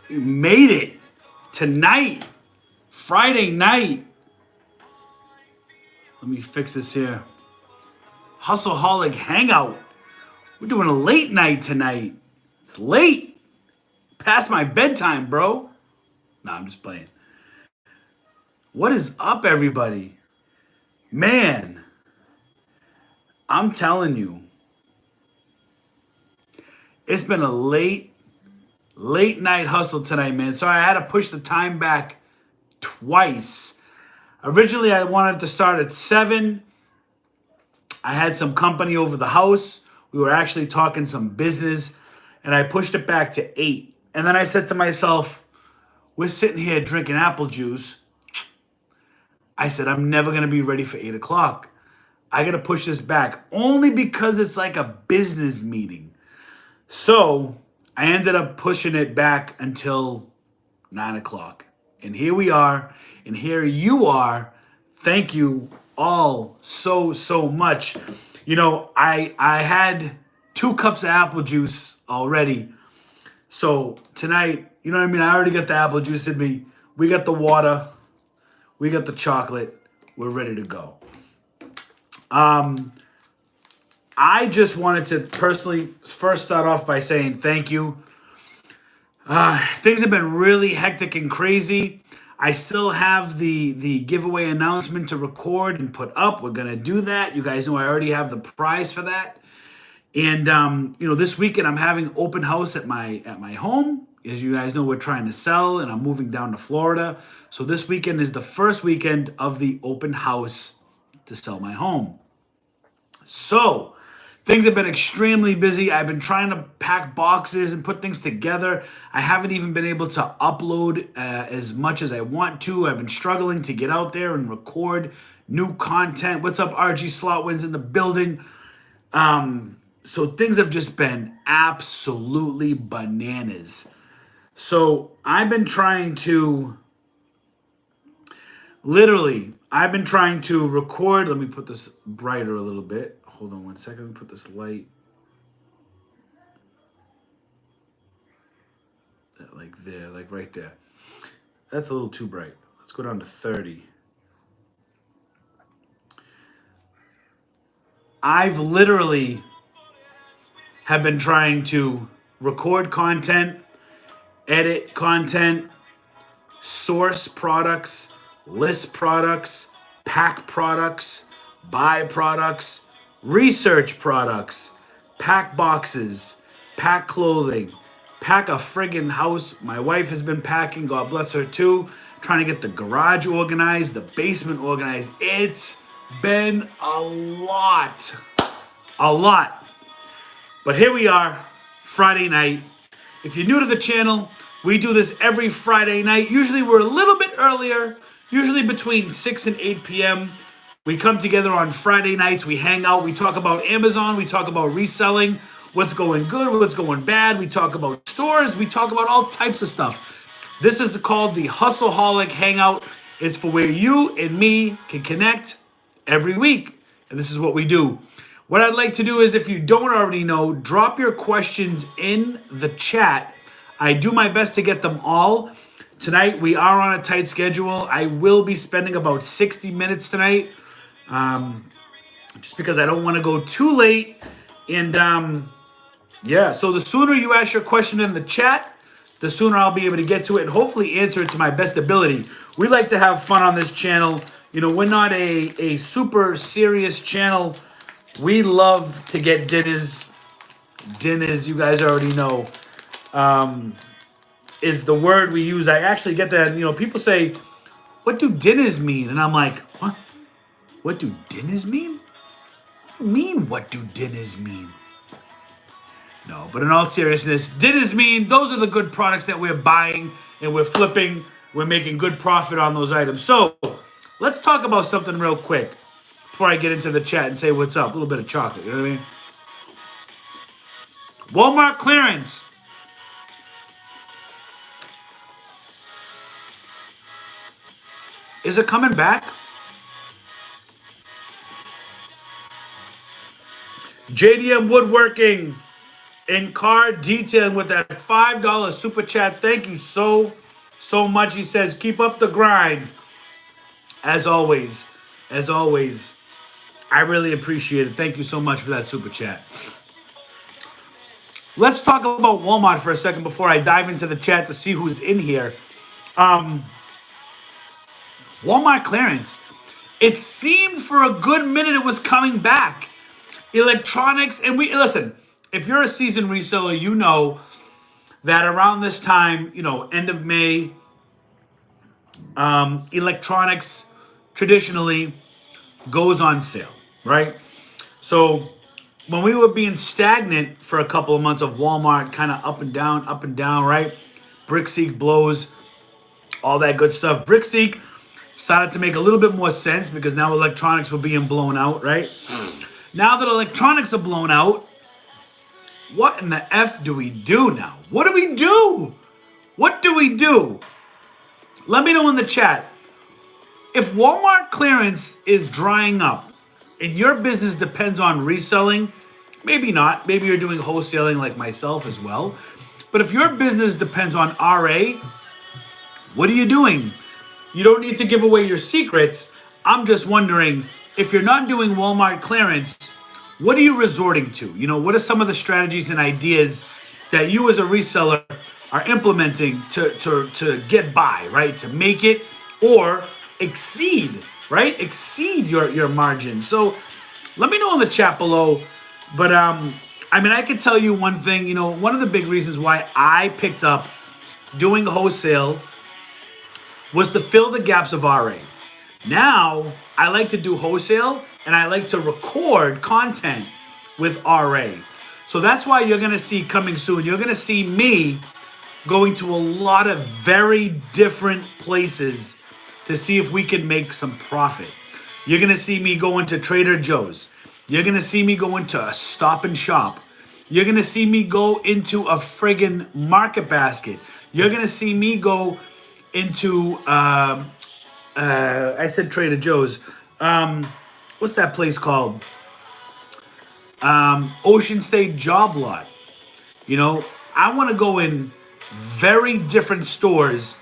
We made it tonight, Friday night. Let me fix this here. Hustleholic Hangout. We're doing a late night tonight. It's late. Past my bedtime, bro. Nah, I'm just playing. What is up, everybody? Man, I'm telling you, it's been a late night hustle tonight, man. Sorry, I had to push the time back twice. Originally, I wanted to start at 7. I had some company over the house. We were actually talking some business, and I pushed it back to 8. And then I said to myself, we're sitting here drinking apple juice. I said, I'm never going to be ready for 8 o'clock. I got to push this back only because it's like a business meeting. So I ended up pushing it back until 9 o'clock. And here we are, and here you are. Thank you all so much. You know, I had 2 cups of apple juice already. So tonight, you know what I mean? I already got the apple juice in me. We got the water. We got the chocolate. We're ready to go. I just wanted to personally first start off by saying thank you. Things have been really hectic and crazy. I still have the giveaway announcement to record and put up. We're going to do that. You guys know I already have the prize for that. And, you know, this weekend I'm having open house at my home. As you guys know, we're trying to sell, and I'm moving down to Florida. So this weekend is the first weekend of the open house to sell my home. So things have been extremely busy. I've been trying to pack boxes and put things together. I haven't even been able to upload as much as I want to. I've been struggling to get out there and record new content. What's up, RG Slotwins in the building? So things have just been absolutely bananas. So I've been trying to record. Let me put this brighter a little bit. Hold on one second. Let me put this light like there, like right there. That's a little too bright. Let's go down to 30. I've literally have been trying to record content, edit content, source products, list products, pack products, buy products, research products, pack boxes, pack clothing, pack a friggin' house. My wife has been packing, God bless her too, trying to get the garage organized, the basement organized. It's been a lot. But here we are, Friday night. If you're new to the channel, we do this every Friday night. Usually we're a little bit earlier, usually between 6 and 8 p.m. We come together on Friday nights. We hang out. We talk about Amazon. We talk about reselling, what's going good, what's going bad. We talk about stores. We talk about all types of stuff. This is called the Hustleholic Hangout. It's for where you and me can connect every week. And this is what we do. What I'd like to do is, if you don't already know, drop your questions in the chat. I do my best to get them all. Tonight, we are on a tight schedule. I will be spending about 60 minutes tonight, just because I don't want to go too late. And yeah, so the sooner you ask your question in the chat, the sooner I'll be able to get to it and hopefully answer it to my best ability. We like to have fun on this channel. You know, we're not a super serious channel. We love to get dinners. Dinners, you guys already know, is the word we use. I actually get that, you know, people say, what do dinners mean? And I'm like, what? What do dinners mean? What do you mean, what do dinners mean? No, but in all seriousness, dinners mean those are the good products that we're buying and we're flipping. We're making good profit on those items. So let's talk about something real quick before I get into the chat and say what's up. A little bit of chocolate, you know what I mean? Walmart clearance. Is it coming back? JDM Woodworking. in car detailing with that $5 super chat. Thank you so much. He says, keep up the grind. As always, I really appreciate it. Thank you so much for that super chat. Let's talk about Walmart for a second before I dive into the chat to see who's in here. Walmart clearance. It seemed for a good minute it was coming back. Electronics, and we listen, if you're a seasoned reseller, you know that around this time, end of May, electronics traditionally goes on sale, right? So when we were being stagnant for a couple of months of Walmart, kind of up and down, right? BrickSeek blows, all that good stuff. BrickSeek started to make a little bit more sense because now electronics were being blown out, right? Now that electronics are blown out, what in the F do we do now? What do we do? What do we do? Let me know in the chat. If Walmart clearance is drying up and your business depends on reselling, maybe not. Maybe you're doing wholesaling like myself as well. But if your business depends on RA, what are you doing? You don't need to give away your secrets. I'm just wondering, if you're not doing Walmart clearance, what are you resorting to? What are some of the strategies and ideas that you as a reseller are implementing to get by, right? To make it or exceed, right? Exceed your margin. So let me know in the chat below. But I can tell you one thing, one of the big reasons why I picked up doing wholesale was to fill the gaps of RA. Now, I like to do wholesale and I like to record content with RA. So that's why you're going to see coming soon. You're going to see me going to a lot of very different places to see if we can make some profit. You're going to see me go into Trader Joe's. You're going to see me go into a Stop and Shop. You're going to see me go into a friggin' Market Basket. You're going to see me go into, I said Trader Joe's. What's that place called? Ocean State Job Lot. I want to go in very different stores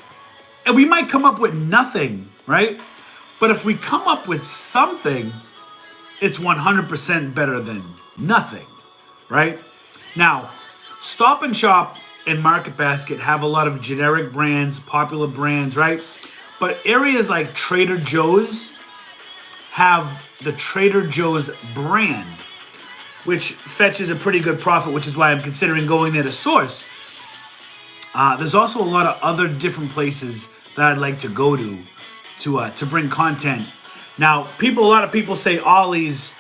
and we might come up with nothing, right? But if we come up with something, it's 100% better than nothing, right? Now, Stop and Shop and Market Basket have a lot of generic brands, popular brands, right? But areas like Trader Joe's have the Trader Joe's brand, which fetches a pretty good profit, which is why I'm considering going there to source. There's also a lot of other different places that I'd like to go to bring content. Now, a lot of people say Ollies.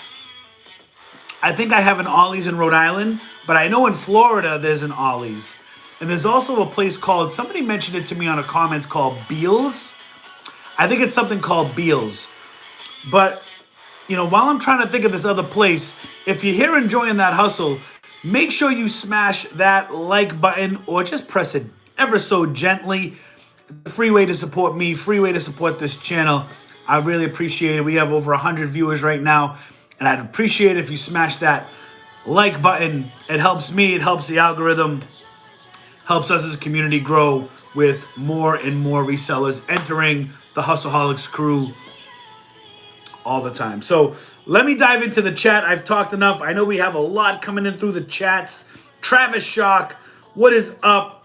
I think I have an Ollies in Rhode Island, but I know in Florida there's an Ollies. And there's also a place called, somebody mentioned it to me on a comment, called Beals. I think it's something called Beals. But, while I'm trying to think of this other place, if you're here enjoying that hustle, make sure you smash that like button or just press it ever so gently. It's a free way to support me, free way to support this channel. I really appreciate it. We have over 100 viewers right now, and I'd appreciate it if you smash that like button. It helps me, it helps the algorithm, helps us as a community grow with more and more resellers entering the Hustleholics crew all the time. So let me dive into the chat. I've talked enough. I know we have a lot coming in through the chats. Travis Shock, what is up?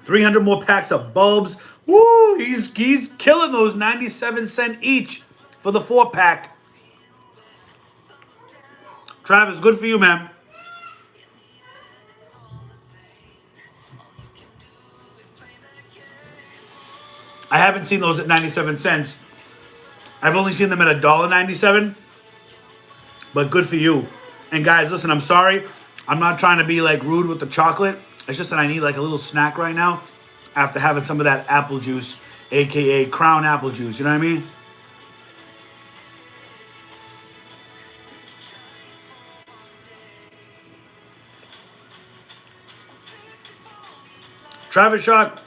300 more packs of bulbs. Woo! He's killing those 97 cents each for the 4-pack. Travis, good for you, man. I haven't seen those at 97 cents. I've only seen them at $1.97. But good for you. And guys, listen, I'm sorry. I'm not trying to be rude with the chocolate. It's just that I need a little snack right now after having some of that apple juice, aka Crown apple juice. You know what I mean? Travis Shock,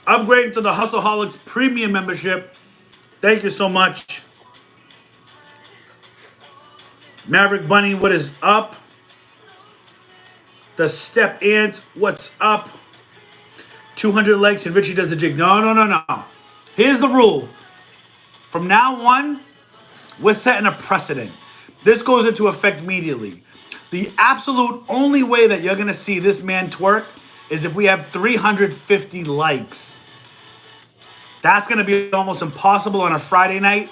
upgrading to the Hustleholics Premium membership. Thank you so much. Maverick Bunny, what is up? The Step Ant, what's up? 200 likes and Richie does the jig. No. Here's the rule. From now on, we're setting a precedent. This goes into effect immediately. The absolute only way that you're going to see this man twerk is if we have 350 likes. That's going to be almost impossible on a Friday night.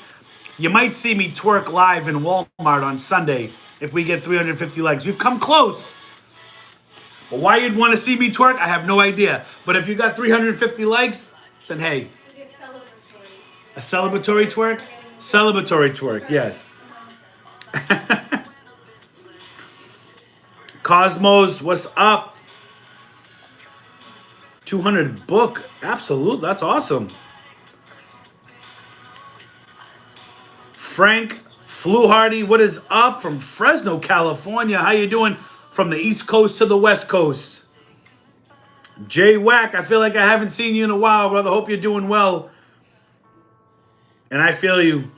You might see me twerk live in Walmart on Sunday if we get 350 likes. We've come close. But why you'd want to see me twerk, I have no idea. But if you got 350 likes, then hey. A celebratory twerk? Celebratory twerk, yes. Cosmos, what's up? 200 book. Absolute, that's awesome. Frank Fluhardy, what is up from Fresno, California? How you doing from the East Coast to the West Coast? Jay Wack, I feel like I haven't seen you in a while, brother. Hope you're doing well. And I feel you.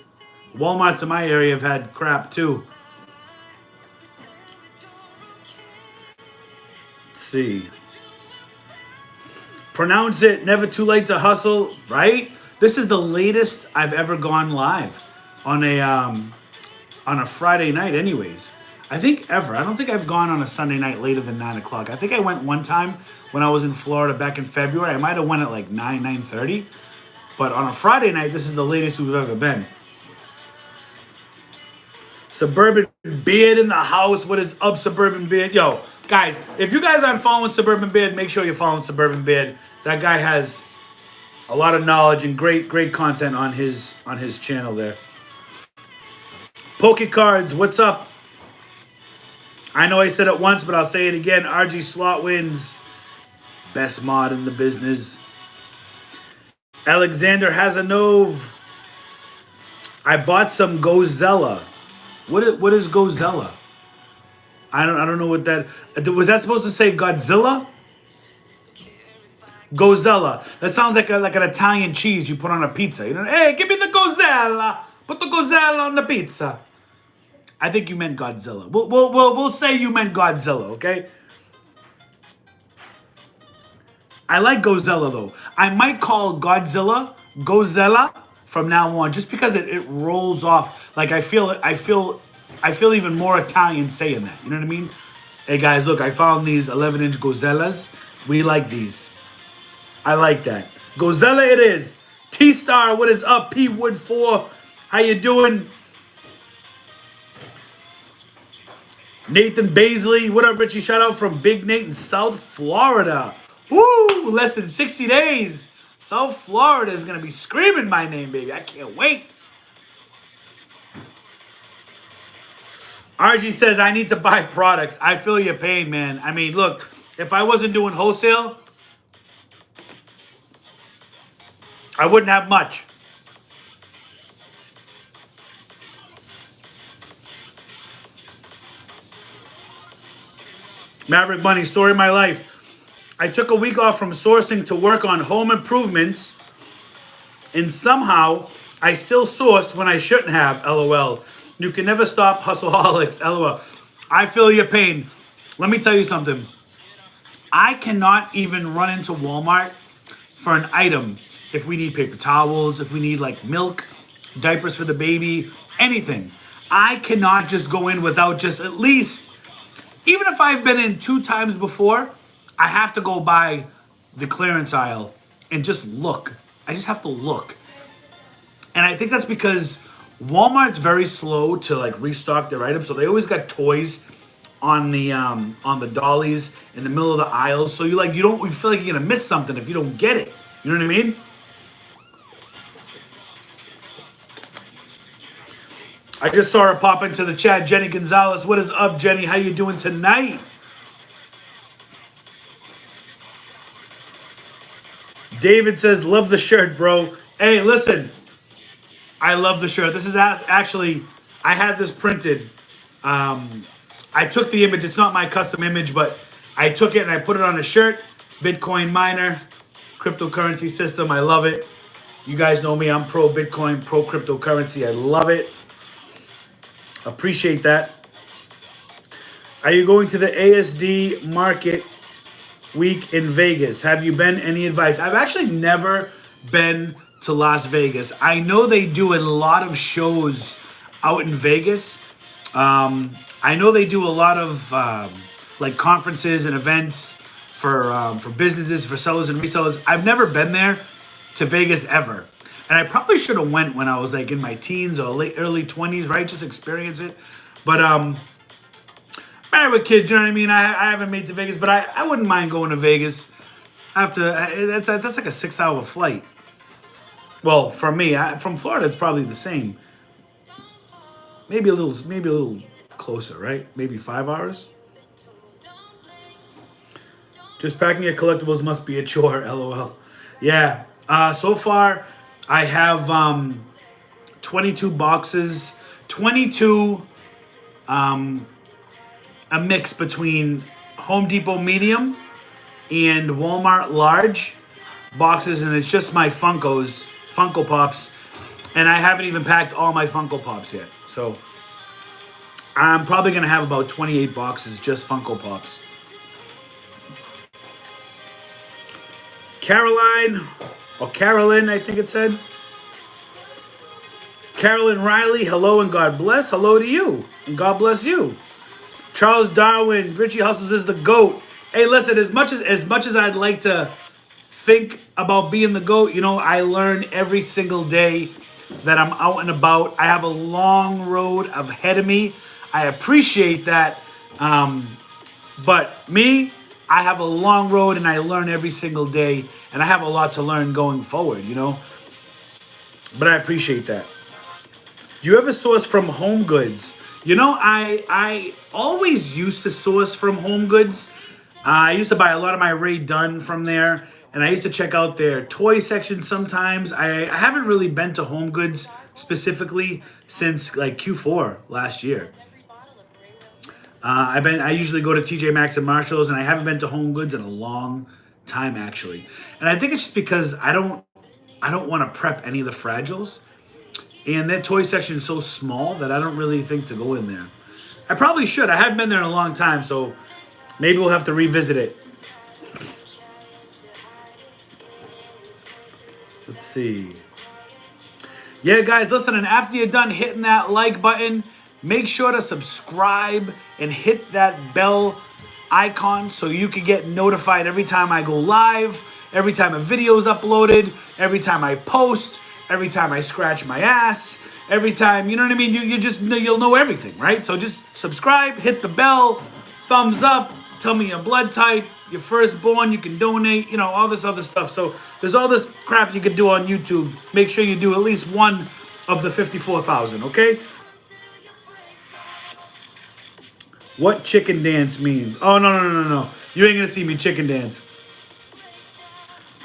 Walmarts in my area have had crap too. Let's see. Pronounce it. Never too late to hustle, right? This is the latest I've ever gone live on a Friday night anyways. I think ever. I don't think I've gone on a Sunday night later than 9 o'clock. I think I went one time when I was in Florida back in February. I might have went at like 9:30. But on a Friday night, this is the latest we've ever been. Suburban Beard in the house. What is up, Suburban Beard? Yo, guys, if you guys aren't following Suburban Beard, make sure you're following Suburban Beard. That guy has a lot of knowledge and great content on his channel there. Poke Cards, what's up? I know I said it once, but I'll say it again. RG Slot wins. Best mod in the business. Alexander Hazanov. I bought some Gonzalez. What is Gonzalez? I don't know what that was. That supposed to say Godzilla? Gonzalez. That sounds like an Italian cheese you put on a pizza. You know, hey, give me the Gonzalez. Put the Gonzalez on the pizza. I think you meant Godzilla. We'll say you meant Godzilla, okay? I like Gonzalez though. I might call Godzilla from now on, just because it rolls off. Like I feel even more Italian saying that. You know what I mean? Hey guys, look, I found these 11-inch Gonzalez. We like these. I like that. Gonzalez it is. T-Star, what is up? P Wood 4, how you doing? Nathan Baisley, what up, Richie? Shout out from Big Nate in South Florida. Woo! Less than 60 days. South Florida is going to be screaming my name, baby. I can't wait. RG says, I need to buy products. I feel your pain, man. I mean, look, if I wasn't doing wholesale, I wouldn't have much. Maverick Bunny, story of my life. I took a week off from sourcing to work on home improvements, and somehow I still sourced when I shouldn't have, LOL. You can never stop Hustleholics, LOL. I feel your pain. Let me tell you something. I cannot even run into Walmart for an item if we need paper towels, if we need like milk, diapers for the baby, anything. I cannot just go in without just at least, even if I've been in 2 times before, I have to go by the clearance aisle and just look. I just have to look. And I think that's because Walmart's very slow to like restock their items. So they always got toys on the dollies in the middle of the aisles. So you feel like you're gonna miss something if you don't get it. You know what I mean? I just saw her pop into the chat. Jenny Gonzalez, what is up, Jenny? How you doing tonight? David says, love the shirt, bro. Hey, listen. I love the shirt. This is actually, I had this printed. I took the image. It's not my custom image, but I took it and I put it on a shirt. Bitcoin miner, cryptocurrency system. I love it. You guys know me. I'm pro Bitcoin, pro cryptocurrency. I love it. Appreciate that. Are you going to the ASD market week in Vegas? Have you been? Any advice? I've actually never been to Las Vegas. I know they do a lot of shows out in Vegas. I know they do a lot of like conferences and events for businesses, for sellers and resellers. I've never been there to Vegas ever, and I probably should have went when I was like in my teens or early 20s, right? Just experience it. But married with kids, you know what I mean? I haven't made it to Vegas, but I wouldn't mind going to Vegas. That's like a 6-hour flight. Well, for me, from Florida, it's probably the same. Maybe a little closer, right? Maybe 5 hours. Just packing your collectibles must be a chore, LOL. Yeah. So far, I have 22 boxes. 22, a mix between Home Depot medium and Walmart large boxes, and it's just my Funko Pops, and I haven't even packed all my Funko Pops yet. So I'm probably going to have about 28 boxes, just Funko Pops. Caroline, or Carolyn, I think it said. Carolyn Riley, hello and God bless. Hello to you, and God bless you. Charles Darwin, Richie Hustles is the GOAT. Hey, listen, as much as I'd like to think about being the GOAT, you know, I learn every single day that I'm out and about. I have a long road ahead of me. I appreciate that. But me, I have a long road and I learn every single day, and I have a lot to learn going forward, you know. But I appreciate that. Do you ever source from Home Goods? You know, I always used to source from Home Goods. I used to buy a lot of my Ray Dunn from there, and I used to check out their toy section sometimes. I haven't really been to Home Goods specifically since like Q4 last year. I usually go to TJ Maxx and Marshalls, and I haven't been to Home Goods in a long time actually. And I think it's just because I don't want to prep any of the fragiles. And that toy section is so small that I don't really think to go in there. I probably should. I haven't been there in a long time, so maybe we'll have to revisit it. Let's see. Yeah, guys, listen, and after you're done hitting that like button, make sure to subscribe and hit that bell icon so you can get notified every time I go live, every time a video is uploaded, every time I post, every time I scratch my ass, every time, you know what I mean? You'll know everything, right? So just subscribe, hit the bell, thumbs up, tell me your blood type, your firstborn, you can donate, you know, all this other stuff. So there's all this crap you can do on YouTube. Make sure you do at least one of the 54,000, okay? What chicken dance means? Oh, no. You ain't gonna see me chicken dance.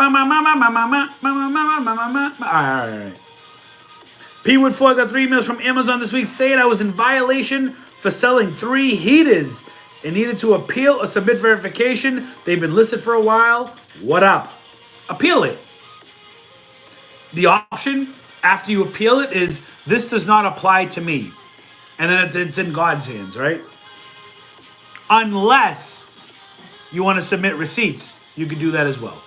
All right. P Wood 4 got 3 emails from Amazon this week saying I was in violation for selling 3 heaters and needed to appeal or submit verification. They've been listed for a while. What up? Appeal it. The option after you appeal it is this does not apply to me. And then it's in God's hands, right? Unless you want to submit receipts, you can do that as well.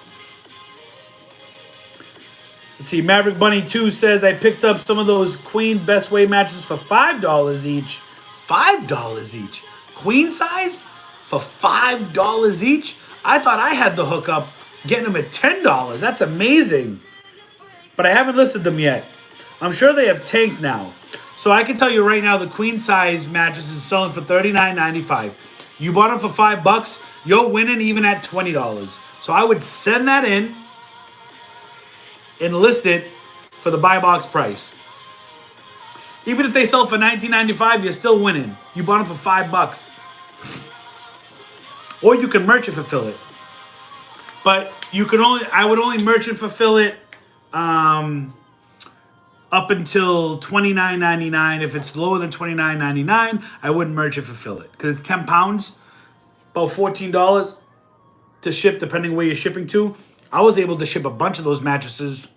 Let's see, Maverick Bunny 2 says, I picked up some of those Queen Best Way mattresses for $5 each. $5 each? Queen size? For $5 each? I thought I had the hookup getting them at $10. That's amazing. But I haven't listed them yet. I'm sure they have tanked now. So I can tell you right now, the queen size mattress is selling for $39.95. You bought them for $5, you're winning even at $20. So I would send that in and list it for the buy box price. Even if they sell for $19.95, you're still winning. You bought them for $5. Or you can merchant fulfill it. But I would only merchant fulfill it up until $29.99. If it's lower than $29.99, I wouldn't merchant fulfill it. Because it's 10 pounds, about $14 to ship, depending where you're shipping to. I was able to ship a bunch of those mattresses,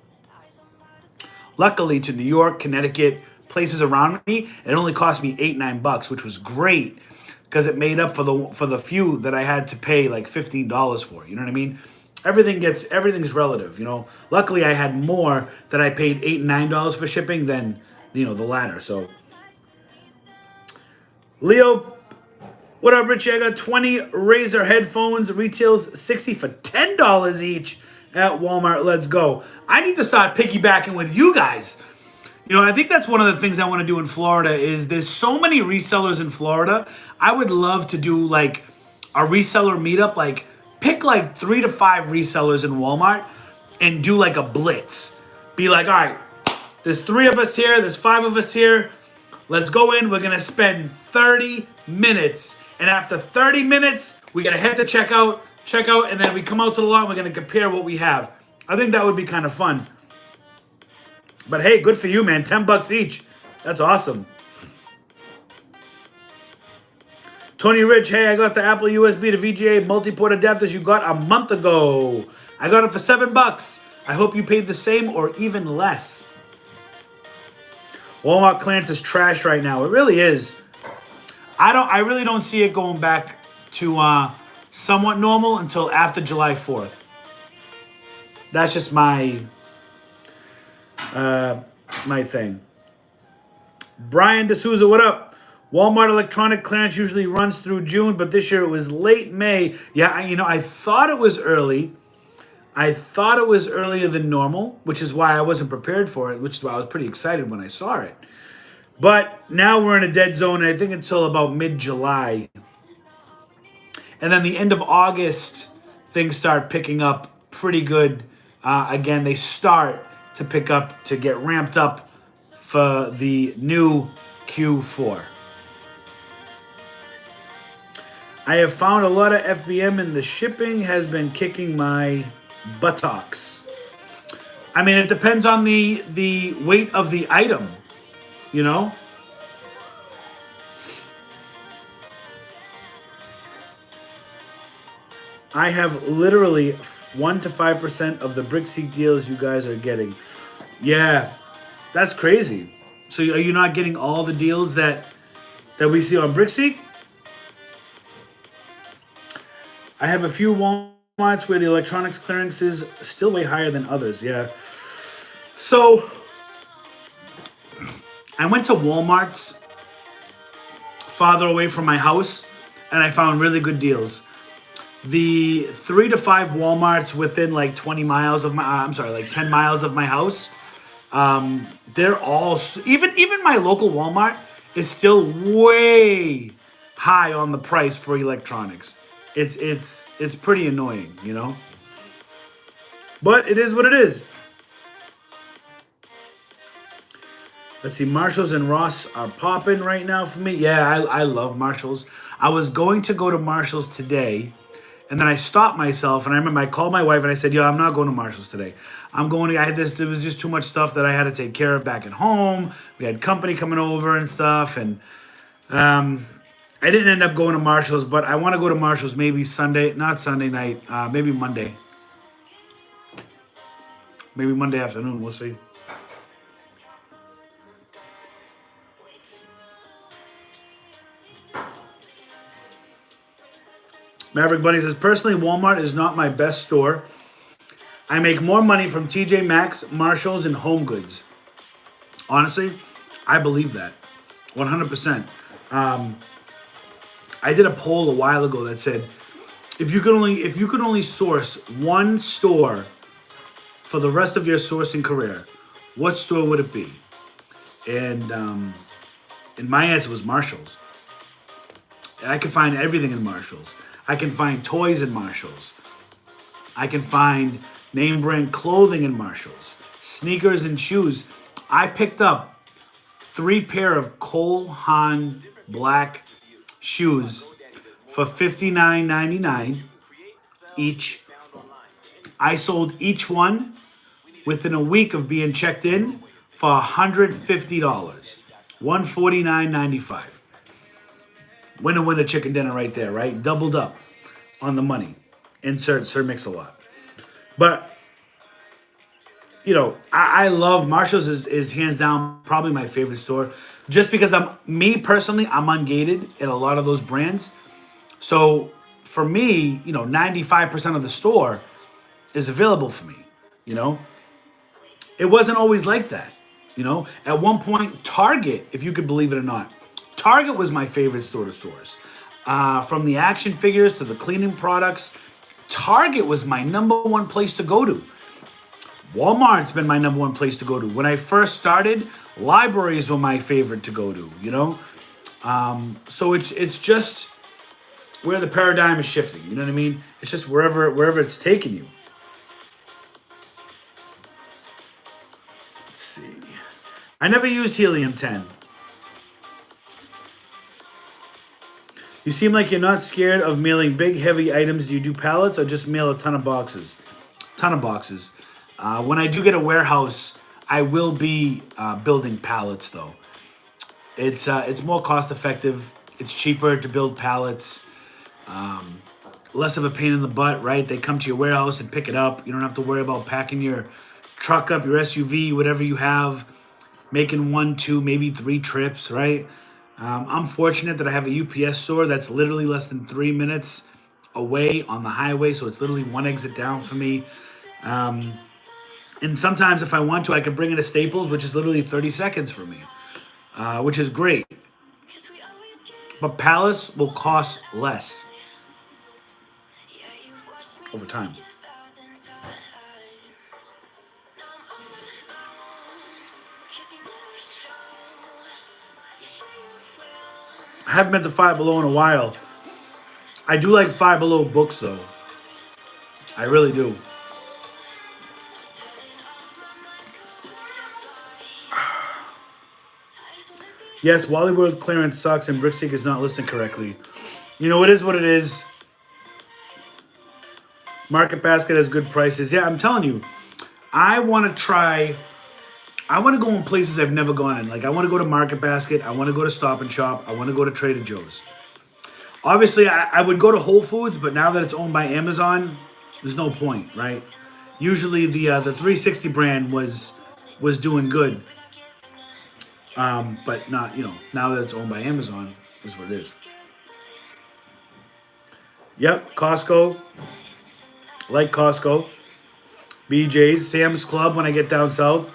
luckily, to New York, Connecticut, places around me. And it only cost me $8-9, which was great. because it made up for the few that I had to pay like $15 for. You know what I mean? Everything's relative. You know. Luckily, I had more that I paid $8 and $9 for shipping than the latter. So, Leo, what up, Richie? I got 20 Razer headphones, retails 60 for $10 each at Walmart. Let's go. I need to start piggybacking with you guys. You know, I think that's one of the things I want to do in Florida is there's so many resellers in Florida. I would love to do like a reseller meetup, like pick like 3 to 5 resellers in Walmart and do like a blitz. Be like, all right, there's 3 of us here, there's 5 of us here. Let's go in, we're going to spend 30 minutes. And after 30 minutes, we got to head to checkout, and then we come out to the lot and we're going to compare what we have. I think that would be kind of fun. But hey, good for you, man. $10 each. That's awesome. Tony Rich, hey, I got the Apple USB to VGA multi-port adapters you got a month ago. I got it for $7. I hope you paid the same or even less. Walmart clearance is trash right now. It really is. I really don't see it going back to somewhat normal until after July 4th. That's just my thing. Brian D'Souza, what up? Walmart electronic clearance usually runs through June, but this year it was late May. Yeah, I thought it was early. I thought it was earlier than normal, which is why I wasn't prepared for it, which is why I was pretty excited when I saw it. But now we're in a dead zone, and I think until about mid-July. And then the end of August, things start picking up pretty good. Again, they start to pick up, to get ramped up for the new Q4. I have found a lot of FBM and the shipping has been kicking my buttocks. I mean, it depends on the weight of the item, you know? I have literally 1 to 5% of the BrickSeek deals you guys are getting. Yeah, that's crazy. So are you not getting all the deals that we see on BrickSeek? I have a few Walmarts where the electronics clearance is still way higher than others. Yeah. So I went to Walmarts farther away from my house, and I found really good deals. The 3 to 5 Walmarts within like 20 miles of like 10 miles of my house, they're all, even my local Walmart is still way high on the price for electronics. It's pretty annoying, you know? But it is what it is. Let's see, Marshalls and Ross are popping right now for me. Yeah, I love Marshalls. I was going to go to Marshalls today, and then I stopped myself, and I remember I called my wife and I said, yo, I'm not going to Marshalls today. There was just too much stuff that I had to take care of back at home. We had company coming over and stuff, and I didn't end up going to Marshalls, but I want to go to Marshalls maybe not Sunday night, maybe Monday. Maybe Monday afternoon, we'll see. Maverick Bunny says, personally, Walmart is not my best store. I make more money from TJ Maxx, Marshalls, and Home Goods. Honestly, I believe that 100%. I did a poll a while ago that said, if you could only source one store for the rest of your sourcing career, what store would it be? And my answer was Marshalls. I can find everything in Marshalls. I can find toys in Marshalls. I can find name brand clothing in Marshalls. Sneakers and shoes. I picked up 3 pair of Cole Haan black shoes for $59.99 each. I sold each one within a week of being checked in for $150. $149.95. Winner chicken dinner right there, right? Doubled up on the money. Insert Sir Mix-a-Lot. But I love Marshalls is hands down probably my favorite store, just because me personally, I'm ungated in a lot of those brands. So for me, 95% of the store is available for me. You know, it wasn't always like that. At one point, Target, if you could believe it or not, Target was my favorite store to source. From the action figures to the cleaning products, Target was my number one place to go to. Walmart's been my number one place to go to. When I first started, libraries were my favorite to go to. So it's just where the paradigm is shifting. You know what I mean? It's just wherever it's taking you. Let's see. I never used Helium 10. You seem like you're not scared of mailing big, heavy items. Do you do pallets or just mail a ton of boxes? Ton of boxes. When I do get a warehouse, I will be building pallets, though. It's more cost effective. It's cheaper to build pallets. Less of a pain in the butt, right? They come to your warehouse and pick it up. You don't have to worry about packing your truck up, your SUV, whatever you have, making 1, 2, maybe 3 trips, right? I'm fortunate that I have a UPS store that's literally less than 3 minutes away on the highway, so it's literally one exit down for me. And sometimes if I want to, I can bring it to Staples, which is literally 30 seconds for me, which is great. But pallets will cost less over time. I haven't been to Five Below in a while. I do like Five Below books, though. I really do. Yes, Wally World clearance sucks and Brickseek is not listed correctly. It is what it is. Market Basket has good prices. Yeah, I'm telling you, I want to go in places I've never gone in. Like, I want to go to Market Basket. I want to go to Stop and Shop. I want to go to Trader Joe's. Obviously, I would go to Whole Foods, but now that it's owned by Amazon, there's no point, right? Usually the 360 brand was doing good. But not, now that it's owned by Amazon, is what it is. Yep, Costco. Like Costco. BJ's, Sam's Club when I get down south.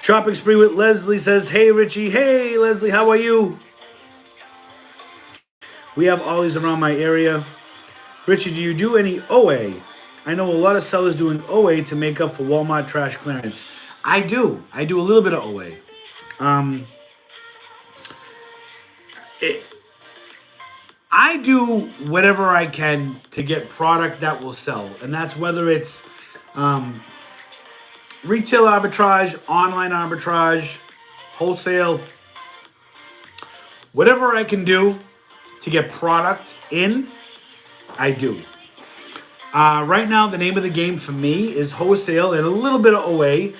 Shopping spree with Leslie says, hey, Richie. Hey, Leslie, how are you? We have Ollies around my area. Richie, do you do any OA? I know a lot of sellers doing OA to make up for Walmart trash clearance. I do. I do a little bit of OA. I do whatever I can to get product that will sell. And that's whether it's retail arbitrage, online arbitrage, wholesale. Whatever I can do to get product in, I do. Right now, the name of the game for me is wholesale and a little bit of OA.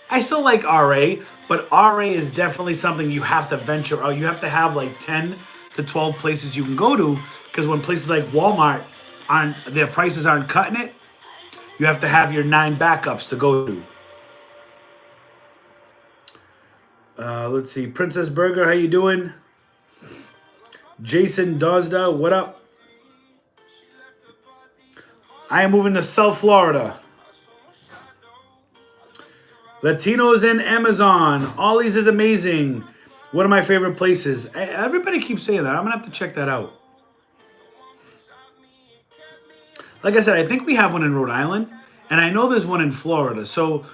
I still like RA, but RA is definitely something you have to venture out. You have to have like 10 to 12 places you can go to, because when places like Walmart, their prices aren't cutting it, you have to have your 9 backups to go to. Let's see. Princess Burger, how you doing? Jason Dozda, what up? I am moving to South Florida. Latinos in Amazon. Ollies is amazing. One of my favorite places. Everybody keeps saying that. I'm going to have to check that out. Like I said, I think we have one in Rhode Island. And I know there's one in Florida. So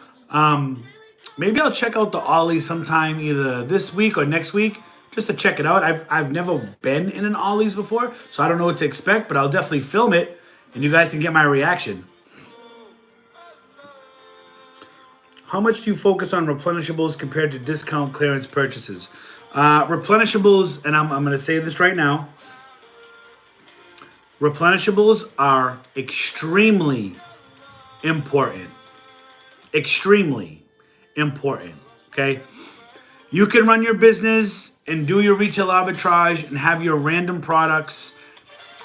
maybe I'll check out the Ollies sometime either this week or next week, just to check it out. I've never been in an Ollies before, so I don't know what to expect, but I'll definitely film it, and you guys can get my reaction. How much do you focus on replenishables compared to discount clearance purchases? Replenishables, and I'm going to say this right now, replenishables are extremely important. Extremely important, okay? You can run your business and do your retail arbitrage and have your random products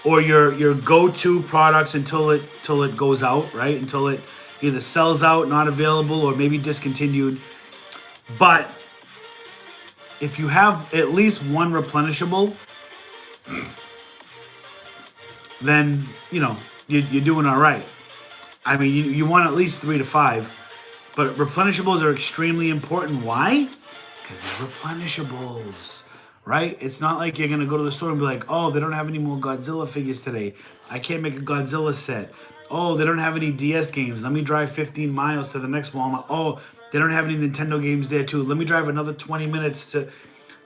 or your go-to products until it goes out, right? Until it either sells out, not available, or maybe discontinued. But if you have at least one replenishable, then, you're doing all right. I mean, you want at least 3 to 5. But replenishables are extremely important. Why? Because they're replenishables, right? It's not like you're going to go to the store and be like, oh, they don't have any more Godzilla figures today. I can't make a Godzilla set. Oh, they don't have any DS games. Let me drive 15 miles to the next Walmart. Oh, they don't have any Nintendo games there too. Let me drive another 20 minutes to...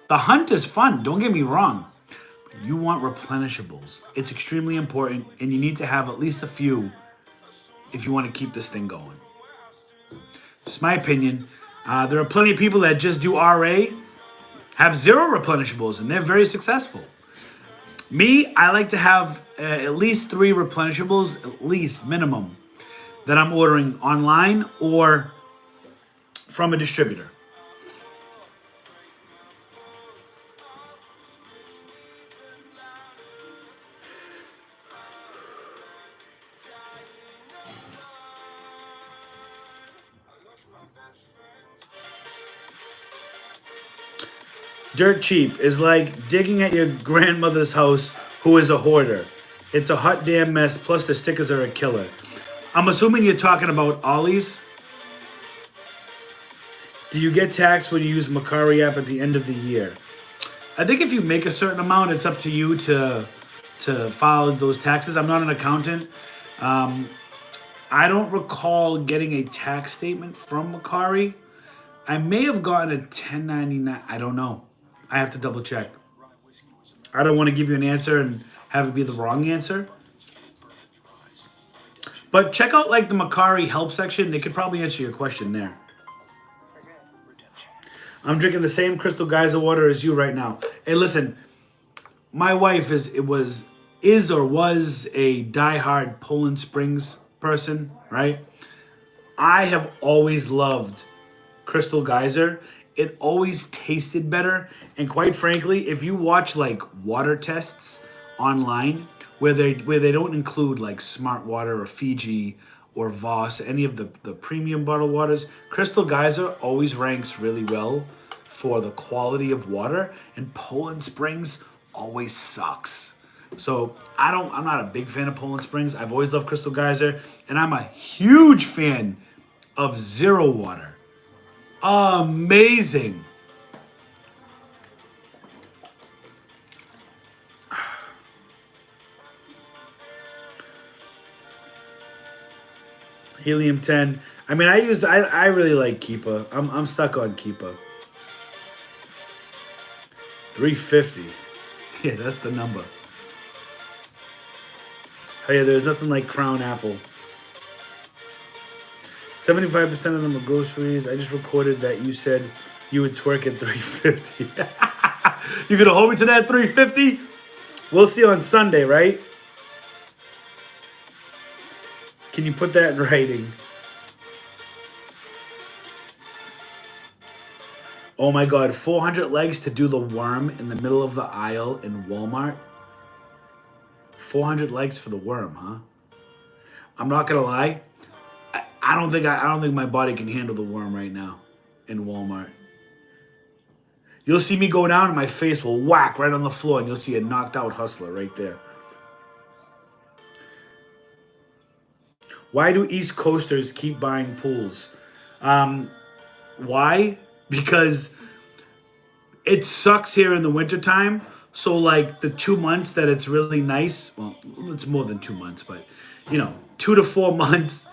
The hunt is fun. Don't get me wrong. You want replenishables. It's extremely important, and you need to have at least a few if you want to keep this thing going. Just my opinion. There are plenty of people that just do RA, have 0 replenishables, and they're very successful. Me, I like to have at least 3 replenishables, at least minimum, that I'm ordering online or from a distributor. Dirt cheap is like digging at your grandmother's house who is a hoarder. It's a hot damn mess, plus the stickers are a killer. I'm assuming you're talking about Ollies. Do you get taxed when you use Mercari app at the end of the year? I think if you make a certain amount, it's up to you to file those taxes. I'm not an accountant. I don't recall getting a tax statement from Mercari. I may have gotten a 1099. I don't know. I have to double check. I don't want to give you an answer and have it be the wrong answer. But check out like the Mercari help section. They could probably answer your question there. I'm drinking the same Crystal Geyser water as you right now. Hey, listen. My wife is or was a diehard Poland Springs person, right? I have always loved Crystal Geyser. It always tasted better. And quite frankly, if you watch like water tests online where they don't include like Smart Water or Fiji or Voss, any of the premium bottled waters, Crystal Geyser always ranks really well for the quality of water, and Poland Springs always sucks. So I'm not a big fan of Poland Springs. I've always loved Crystal Geyser, and I'm a huge fan of Zero Water. Amazing. Helium 10. I mean, I really like Keepa. I'm stuck on Keepa. 350. Yeah, that's the number. Oh yeah, there's nothing like Crown Apple. 75% of them are groceries. I just recorded that you said you would twerk at 350. You gonna hold me to that 350? We'll see on Sunday, right? Can you put that in writing? Oh my God, 400 legs to do the worm in the middle of the aisle in Walmart. 400 legs for the worm, huh? I'm not gonna lie. I don't think my body can handle the worm right now in Walmart. You'll see me go down and my face will whack right on the floor and you'll see a knocked out hustler right there. Why do East Coasters keep buying pools? Why? Because it sucks here in the wintertime. So like the 2 months that it's really nice, well, it's more than 2 months, but 2 to 4 months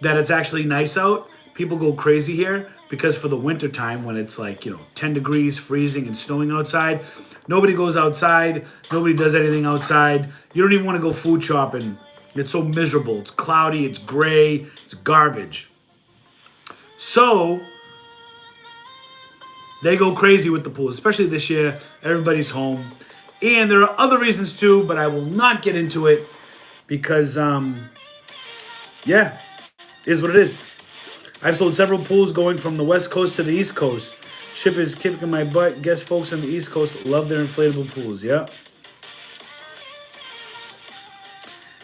that it's actually nice out, people go crazy here because for the winter time when it's like, 10 degrees, freezing and snowing outside, nobody goes outside, nobody does anything outside. You don't even want to go food shopping. It's so miserable. It's cloudy, it's gray, it's garbage. So they go crazy with the pool, especially this year. Everybody's home. And there are other reasons too, but I will not get into it because, is what it is. I've sold several pools going from the West Coast to the East Coast. Ship is kicking my butt. Guess folks on the East Coast love their inflatable pools. Yeah.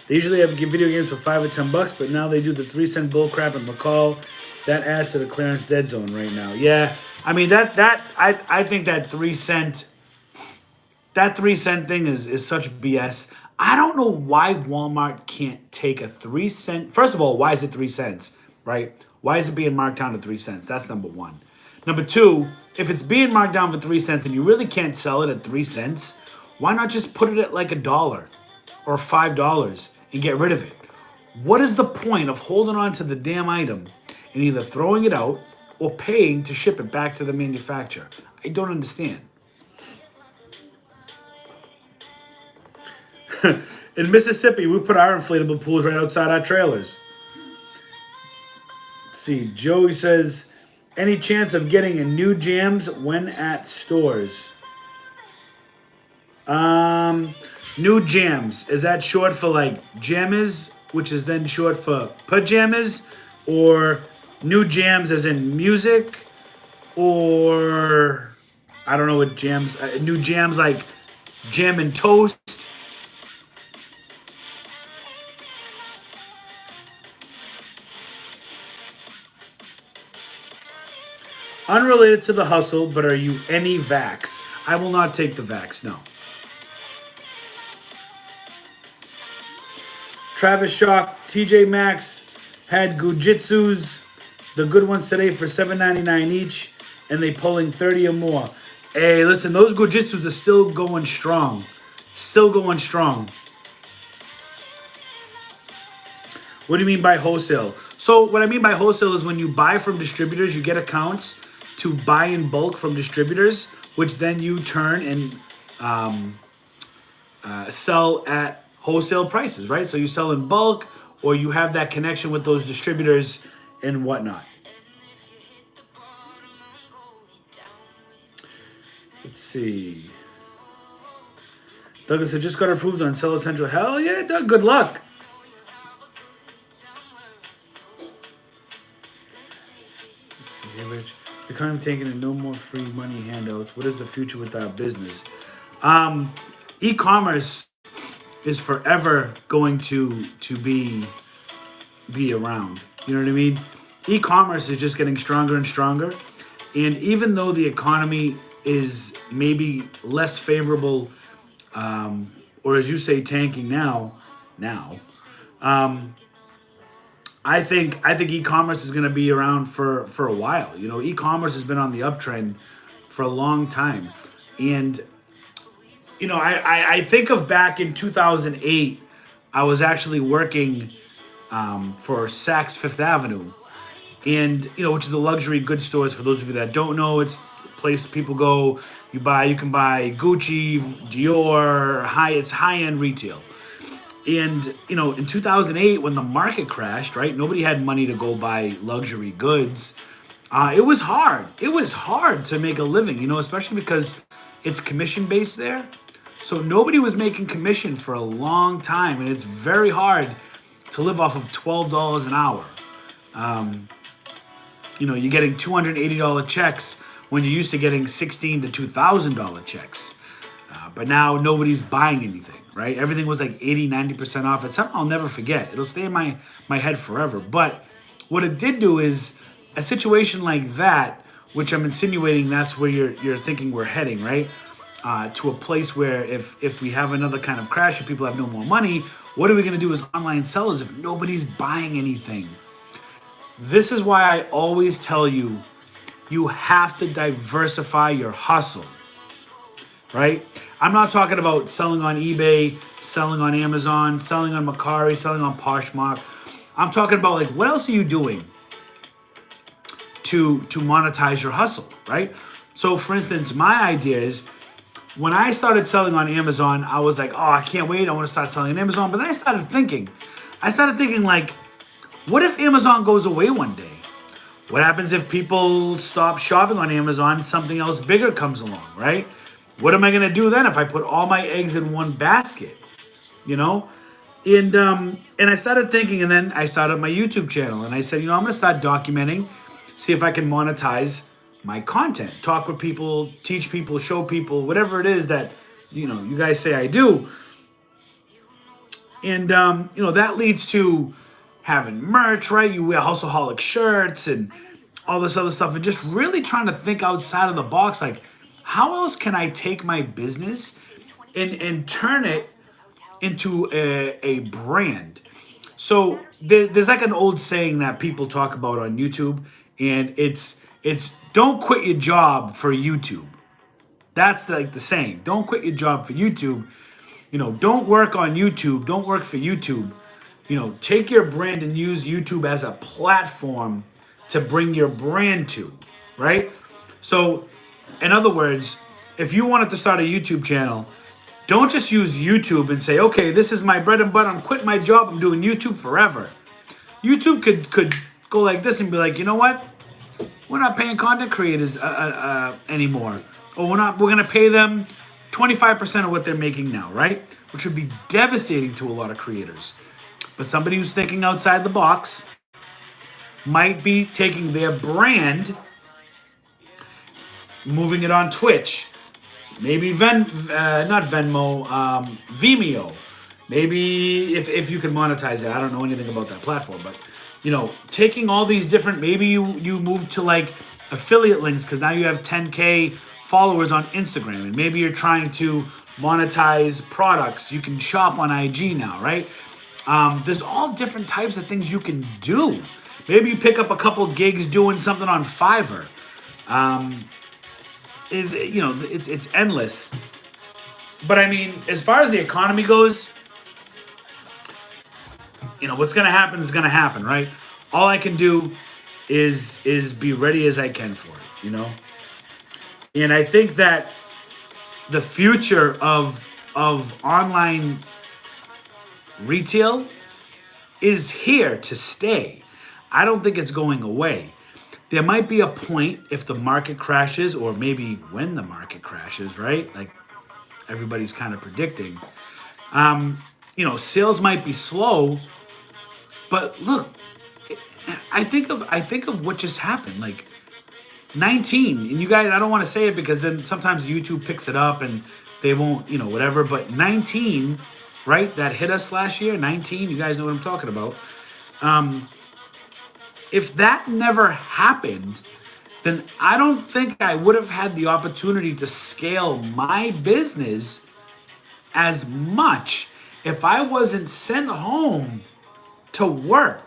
They usually have video games for $5 or $10, but now they do the 3-cent bullcrap and McCall. That adds to the clearance dead zone right now. Yeah, I mean I think that 3-cent thing is such BS. I don't know why Walmart can't take a 3-cent. First of all, why is it 3 cents, right? Why is it being marked down to 3 cents? That's number one. Number two, if it's being marked down for 3 cents and you really can't sell it at 3 cents, why not just put it at like $1 or $5 and get rid of it? What is the point of holding on to the damn item and either throwing it out or paying to ship it back to the manufacturer? I don't understand. In Mississippi, we put our inflatable pools right outside our trailers. Let's see, Joey says, any chance of getting a new jams when at stores? New jams, is that short for like jammies, which is then short for pajamas, or new jams as in music, or I don't know what jams, new jams like jam and toast? Unrelated to the hustle, but are you any vax? I will not take the vax, no. Travis Shock, TJ Maxx had Gujitsus, the good ones today for $7.99 each, and they pulling 30 or more. Hey, listen, those Gujitsus are still going strong. Still going strong. What do you mean by wholesale? So what I mean by wholesale is when you buy from distributors, you get accounts to buy in bulk from distributors, which then you turn and sell at wholesale prices, right? So you sell in bulk, or you have that connection with those distributors and whatnot. Let's see. Douglas said, just got approved on Seller Central. Hell yeah, Doug, good luck. Let's see, hey, Rich. The economy taking in no more free money handouts. What is the future with our business? E-commerce is forever going to be around. You know what I mean? E-commerce is just getting stronger and stronger. And even though the economy is maybe less favorable, or as you say, tanking now, I think e-commerce is going to be around for a while. You know, e-commerce has been on the uptrend for a long time. And, you know, I think of back in 2008, I was actually working for Saks Fifth Avenue. And, you know, which is the luxury goods stores. For those of you that don't know, it's a place people go, you can buy Gucci, Dior, it's high-end retail. And, you know, in 2008, when the market crashed, right, nobody had money to go buy luxury goods. It was hard. It was hard to make a living, you know, especially because it's commission-based there. So nobody was making commission for a long time, and it's very hard to live off of $12 an hour. You know, you're getting $280 checks when you're used to getting $1,600 to $2,000 checks. But now nobody's buying anything, right? Everything was like 80, 90% off. It's something I'll never forget. It'll stay in my head forever. But what it did do is a situation like that, which I'm insinuating that's where you're thinking we're heading, right? To a place where if we have another kind of crash and people have no more money, what are we going to do as online sellers if nobody's buying anything? This is why I always tell you, you have to diversify your hustle, right? I'm not talking about selling on eBay, selling on Amazon, selling on Mercari, selling on Poshmark. I'm talking about like, what else are you doing to monetize your hustle, right? So for instance, my idea is when I started selling on Amazon, I was like, oh, I can't wait. I want to start selling on Amazon. But then I started thinking like, what if Amazon goes away one day? What happens if people stop shopping on Amazon, something else bigger comes along, right? What am I going to do then if I put all my eggs in one basket, you know? And I started thinking, and then I started my YouTube channel, and I said, you know, I'm going to start documenting, see if I can monetize my content, talk with people, teach people, show people, whatever it is that, you know, you guys say I do. And, that leads to having merch, right? You wear Hustleholic shirts and all this other stuff, and just really trying to think outside of the box. Like, how else can I take my business and turn it into a brand? So there's like an old saying that people talk about on YouTube, and it's don't quit your job for YouTube. That's like the saying. Don't quit your job for YouTube. Don't work on YouTube. Don't work for YouTube. Take your brand and use YouTube as a platform to bring your brand to, right? So, in other words, if you wanted to start a YouTube channel, don't just use YouTube and say, okay, this is my bread and butter. I'm quitting my job. I'm doing YouTube forever. YouTube could go like this and be like, you know what? We're not paying content creators anymore. Or we're going to pay them 25% of what they're making now, right? Which would be devastating to a lot of creators. But somebody who's thinking outside the box might be taking their brand, moving it on Twitch, maybe not Venmo, Vimeo. Maybe if you can monetize it. I don't know anything about that platform, but taking all these different, maybe you move to like affiliate links because now you have 10K followers on Instagram, and maybe you're trying to monetize products. You can shop on IG now, right? There's all different types of things you can do. Maybe you pick up a couple gigs doing something on Fiverr. It's endless. But I mean, as far as the economy goes, what's going to happen is going to happen, right? All I can do is be ready as I can for it, And I think that the future of online retail is here to stay. I don't think it's going away. There might be a point if the market crashes, or maybe when the market crashes, right? Like everybody's kind of predicting. Sales might be slow, but look, I think of what just happened. Like 19, and you guys, I don't want to say it because then sometimes YouTube picks it up and they won't, whatever. But 19, right? That hit us last year. 19, you guys know what I'm talking about. If that never happened, then I don't think I would have had the opportunity to scale my business as much if I wasn't sent home to work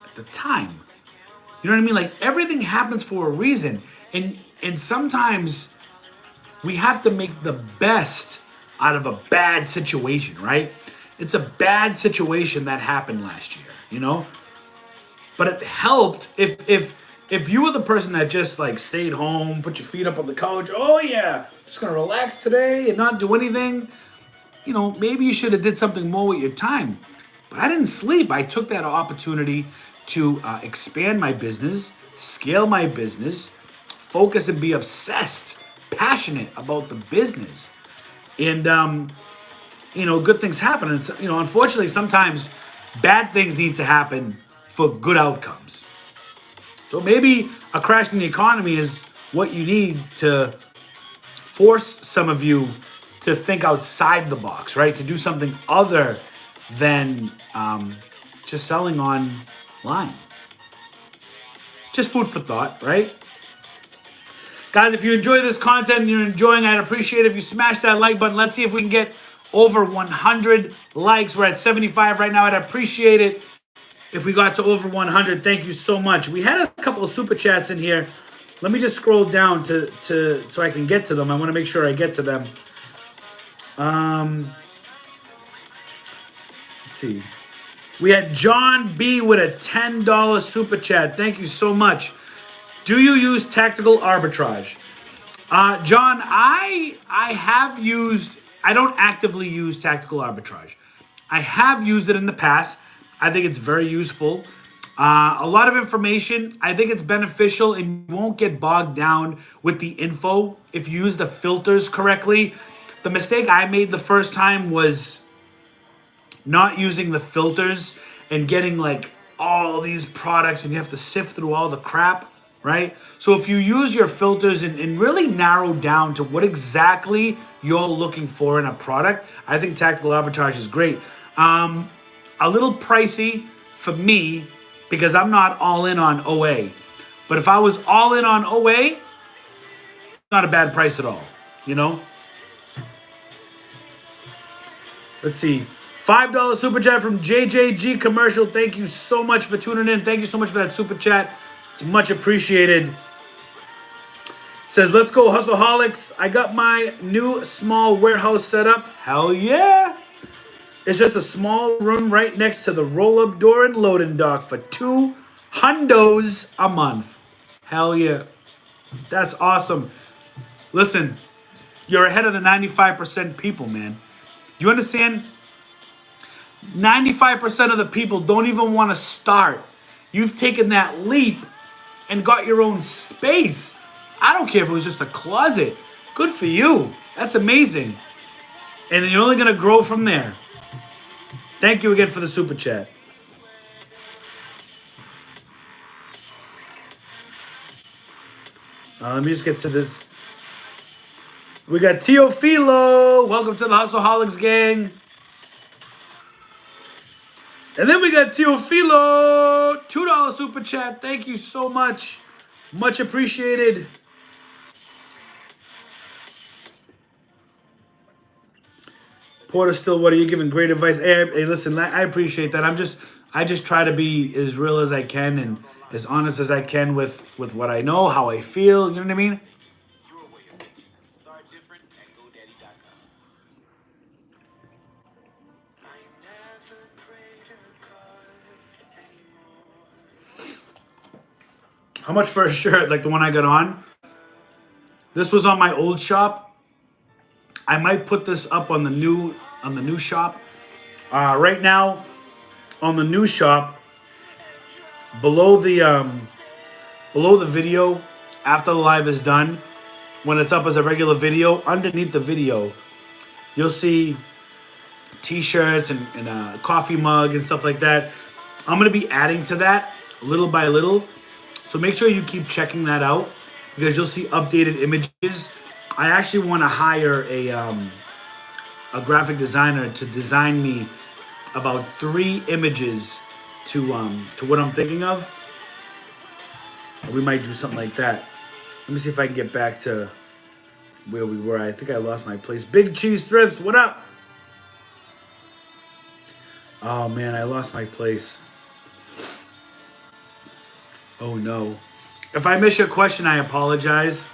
at the time. You know what I mean? Like everything happens for a reason. And sometimes we have to make the best out of a bad situation, right? It's a bad situation that happened last year, But it helped if you were the person that just like stayed home, put your feet up on the couch, oh yeah, just gonna relax today and not do anything, maybe you should have did something more with your time. But I didn't sleep. I took that opportunity to expand my business, scale my business, focus and be obsessed, passionate about the business. And, good things happen. And, unfortunately, sometimes bad things need to happen for good outcomes. So maybe a crash in the economy is what you need to force some of you to think outside the box, right? To do something other than just selling online. Just food for thought, right? Guys, if you enjoy this content and you're enjoying, I'd appreciate it if you smash that like button. Let's see if we can get over 100 likes. We're at 75 right now. I'd appreciate it if we got to over 100. Thank you so much. We had a couple of super chats in here. Let me just scroll down to so I can get to them. I want to make sure I get to them. Let's see. We had John B with a $10 super chat. Thank you so much. Do you use tactical arbitrage? John, I have used, I don't actively use tactical arbitrage. I have used it in the past. I think it's very useful. A lot of information. I think it's beneficial and you won't get bogged down with the info if you use the filters correctly. The mistake I made the first time was not using the filters and getting like all these products and you have to sift through all the crap, right? So if you use your filters and really narrow down to what exactly you're looking for in a product, I think tactical arbitrage is great. A little pricey for me because I'm not all in on OA. But if I was all in on OA, not a bad price at all, you know? Let's see. $5 super chat from JJG Commercial. Thank you so much for tuning in. Thank you so much for that super chat. It's much appreciated. Says, let's go, Hustleholics. I got my new small warehouse set up. Hell yeah. It's just a small room right next to the roll-up door and loading dock for $200 a month. Hell yeah. That's awesome. Listen, you're ahead of the 95% people, man. You understand? 95% of the people don't even want to start. You've taken that leap and got your own space. I don't care if it was just a closet. Good for you. That's amazing. And you're only going to grow from there. Thank you again for the super chat. Let me just get to this. We got Teofilo. Welcome to the Hustleholics Gang. And then we got Teofilo. $2 super chat. Thank you so much. Much appreciated. Porter Stillwater, you're giving great advice. Hey, listen, I appreciate that. I just try to be as real as I can and as honest as I can with what I know, how I feel. You know what I mean? How much for a shirt like the one I got on? This was on my old shop. I might put this up on the new shop. Right now, on the new shop, below the video, after the live is done, when it's up as a regular video, underneath the video, you'll see t-shirts and a coffee mug and stuff like that. I'm gonna be adding to that little by little. So make sure you keep checking that out because you'll see updated images. I actually want to hire a graphic designer to design me about 3 images to what I'm thinking of. We might do something like that. Let me see if I can get back to where we were. I think I lost my place. Big Cheese Thrifts, what up? Oh man, I lost my place. Oh no. If I miss your question, I apologize.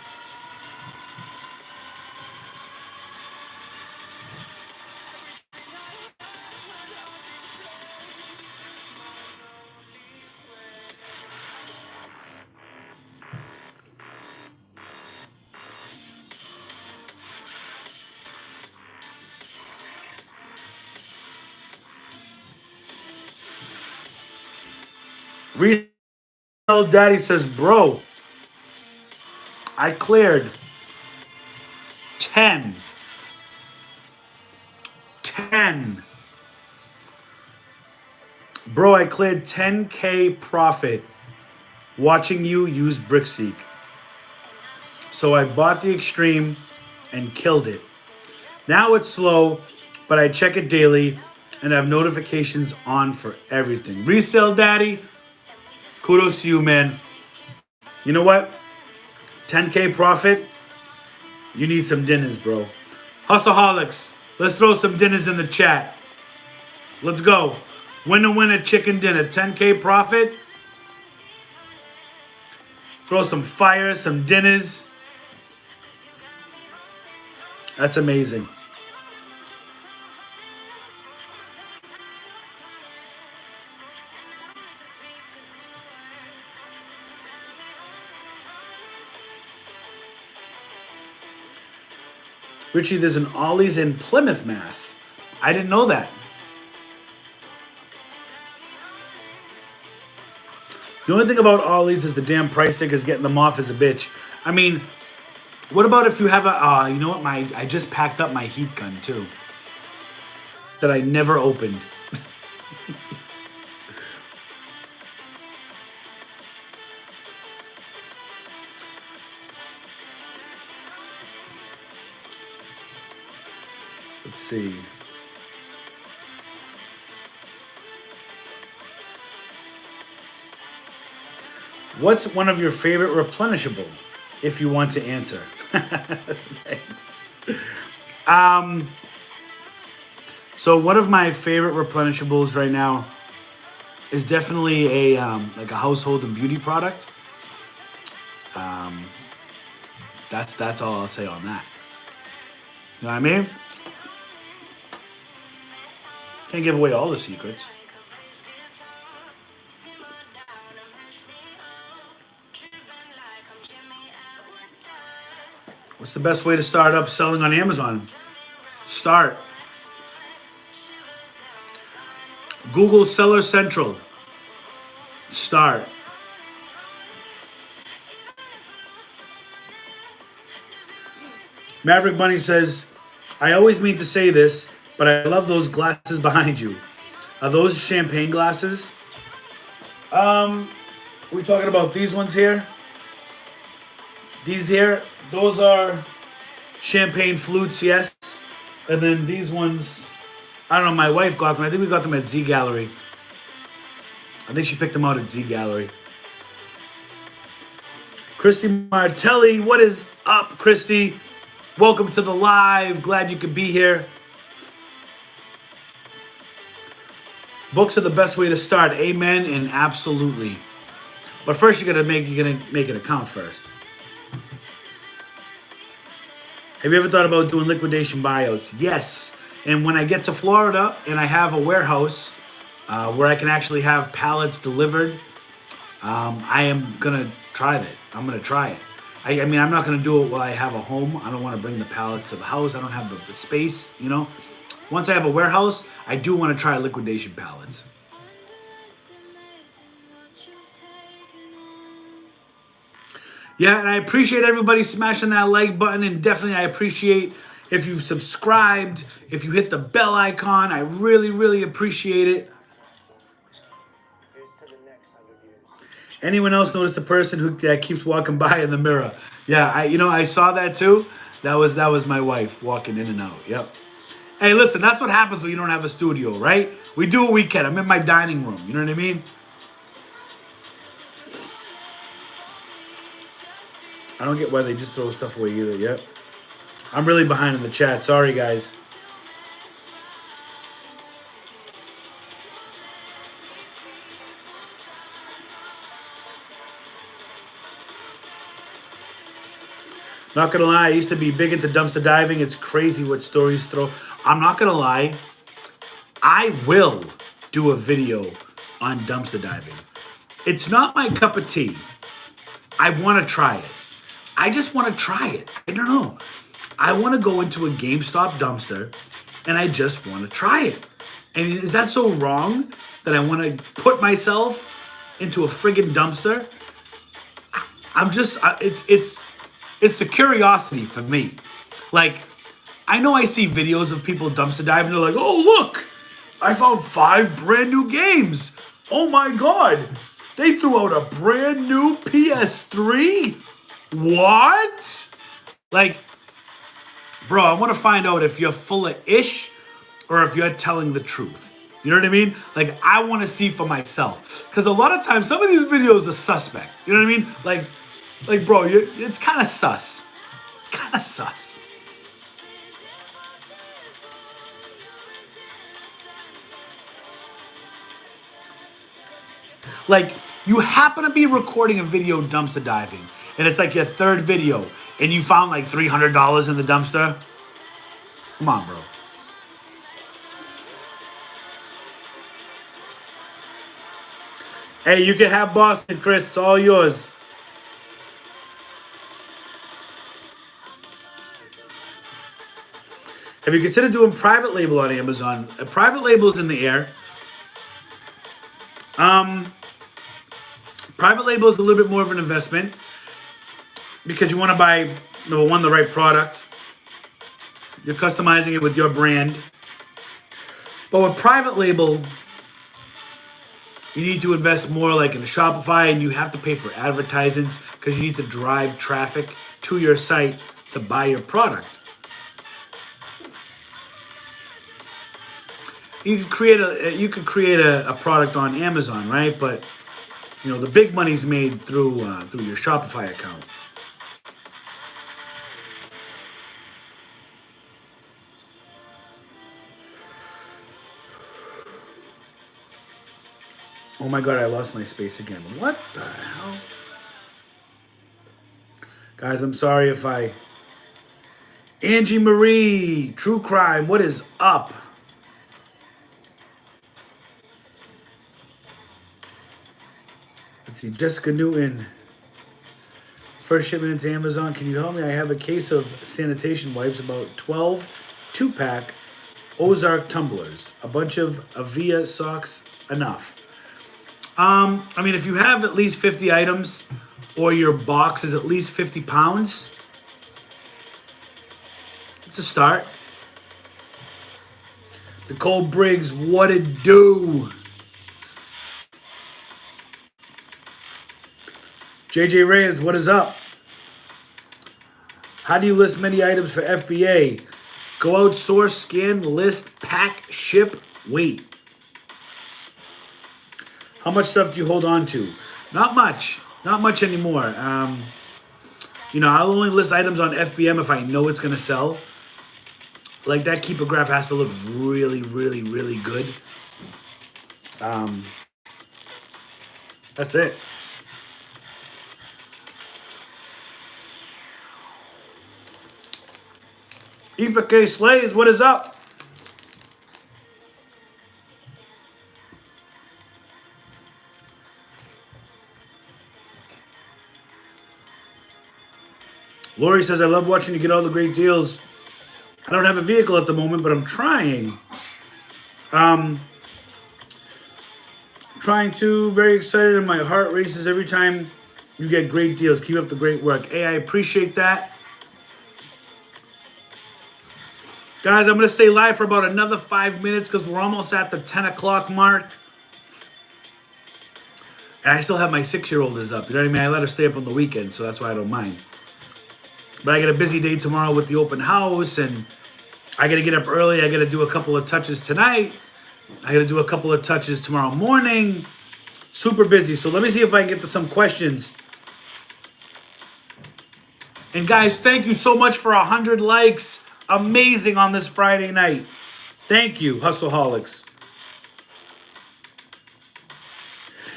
Resell Daddy says, bro, I cleared 10. Bro, I cleared 10K profit watching you use BrickSeek. So I bought the Extreme and killed it. Now it's slow, but I check it daily and have notifications on for everything. Resell Daddy, kudos to you, man. You know what? 10K profit, you need some dinners, bro. Hustleholics, let's throw some dinners in the chat. Let's go. Winner chicken dinner, 10K profit. Throw some fire, some dinners. That's amazing. Richie, there's an Ollies in Plymouth, Mass. I didn't know that. The only thing about Ollies is the damn price stickers. Getting them off is a bitch. I mean, what about if you have a, you know what, I just packed up my heat gun too. That I never opened. Let's see. What's one of your favorite replenishable, if you want to answer? Thanks. So one of my favorite replenishables right now is definitely a like a household and beauty product. That's all I'll say on that. You know what I mean? Can't give away all the secrets. What's the best way to start up selling on Amazon? Start. Google Seller Central. Start. Maverick Bunny says, I always mean to say this, but I love those glasses behind you. Are those champagne glasses? Are we talking about these ones here? These here, those are champagne flutes, yes. And then these ones, I don't know, my wife got them. I think we got them at Z Gallery. I think she picked them out at Z Gallery. Christy Martelli, what is up, Christy? Welcome to the live. Glad you could be here. Books are the best way to start. Amen and absolutely. But first you're gonna make an account first. Have you ever thought about doing liquidation buyouts? Yes. And when I get to Florida and I have a warehouse where I can actually have pallets delivered, I am gonna try that. I'm gonna try it. I mean, I'm not gonna do it while I have a home. I don't want to bring the pallets to the house. I don't have the space, you know. Once I have a warehouse, I do want to try liquidation pallets. Yeah, and I appreciate everybody smashing that like button, and definitely I appreciate if you've subscribed, if you hit the bell icon. I really, really appreciate it. Anyone else notice the person that keeps walking by in the mirror? Yeah, I saw that too. That was my wife walking in and out. Yep. Hey, listen, that's what happens when you don't have a studio, right? We do what we can. I'm in my dining room. You know what I mean? I don't get why they just throw stuff away either. Yep. I'm really behind in the chat. Sorry, guys. Not gonna lie, I used to be big into dumpster diving. It's crazy what stories throw. I'm not gonna lie. I will do a video on dumpster diving. It's not my cup of tea. I want to try it. I just want to try it. I don't know. I want to go into a GameStop dumpster and I just want to try it. And is that so wrong that I want to put myself into a friggin' dumpster? I'm just, it's the curiosity for me. Like, I know I see videos of people dumpster diving. They're like, oh, look, I found 5 brand new games. Oh my God. They threw out a brand new PS3? What? Like, bro, I want to find out if you're full of ish or if you're telling the truth. You know what I mean? Like, I want to see for myself. Because a lot of times, some of these videos are suspect. You know what I mean? Like, bro, it's kind of sus. Kind of sus. Like, you happen to be recording a video dumpster diving, and it's like your 3rd video, and you found like $300 in the dumpster. Come on, bro. Hey, you can have Boston, Chris. It's all yours. Have you considered doing private label on Amazon? Private label is in the air. Private label is a little bit more of an investment because you want to buy, number one, the right product. You're customizing it with your brand. But with private label, you need to invest more like in Shopify, and you have to pay for advertisements because you need to drive traffic to your site to buy your product. You could create a product on Amazon, right? But the big money's made through your Shopify account. Oh my God, I lost my space again. What the hell? Guys, I'm sorry if I... Angie Marie, True Crime, what is up? Let's see, Jessica Newton. First shipment into Amazon. Can you help me? I have a case of sanitation wipes, about 12 2-pack Ozark tumblers, a bunch of Avia socks, enough. I mean, if you have at least 50 items or your box is at least 50 pounds, it's a start. Nicole Briggs, what it do? JJ Reyes, what is up? How do you list many items for FBA? Go out, source, scan, list, pack, ship, wait. How much stuff do you hold on to? Not much. Not much anymore. I'll only list items on FBM if I know it's going to sell. Like, that keeper graph has to look really, really, really good. That's it. Aoife K. Slays, what is up? Lori says, I love watching you get all the great deals. I don't have a vehicle at the moment, but I'm trying. Trying to, very excited, and my heart races every time you get great deals. Keep up the great work. Hey, I appreciate that. Guys, I'm going to stay live for about another 5 minutes because we're almost at the 10 o'clock mark. And I still have my 6-year-old is up. You know what I mean? I let her stay up on the weekend, so that's why I don't mind. But I got a busy day tomorrow with the open house, and I got to get up early. I got to do a couple of touches tonight. I got to do a couple of touches tomorrow morning. Super busy. So let me see if I can get to some questions. And guys, thank you so much for 100 likes. Amazing on this Friday night. Thank you, Hustleholics.